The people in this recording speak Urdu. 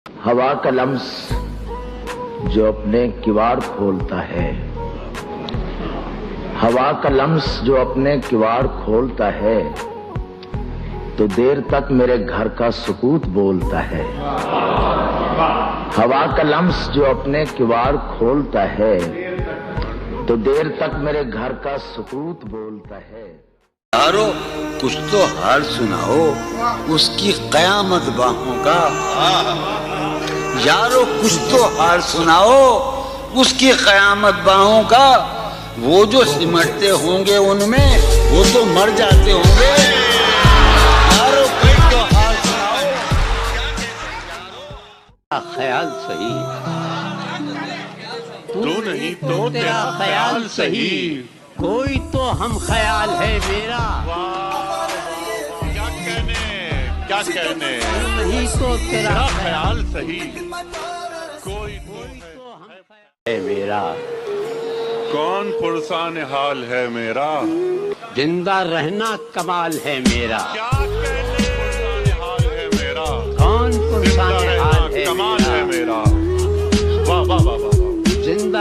ہوا کا لمس جو اپنے کواڑ کھولتا ہے، ہوا کا لمس جو اپنے کواڑ کھولتا ہے تو دیر تک میرے گھر کا سکوت بولتا ہے۔ ہوا کا لمس جو اپنے کواڑ کھولتا ہے تو دیر تک میرے گھر کا سکوت بولتا ہے۔ یارو کچھ تو حال سناؤ اس کی قیامت باہوں کا، یارو کچھ تو حال سناؤ اس کی قیامت باہوں کا، وہ جو سمٹتے ہوں گے ان میں وہ تو مر جاتے ہوں گے۔ یارو کچھ تو حال سناؤ، خیال صحیح تو نہیں تو تیرا خیال صحیح، کوئی تو ہم خیال ہے میرا، کیا کہنے نہیں تو تیرا خیال صحیح، کوئی تو ہم خیال ہے میرا، کون پرسان حال ہے میرا، زندہ رہنا کمال ہے میرا، کیا کہنے پرسان حال ہے میرا، کون پرسان زندہ حال رہنا ہے کمال ہے میرا، میرا۔ واہ واہ واہ واہ واہ، زندہ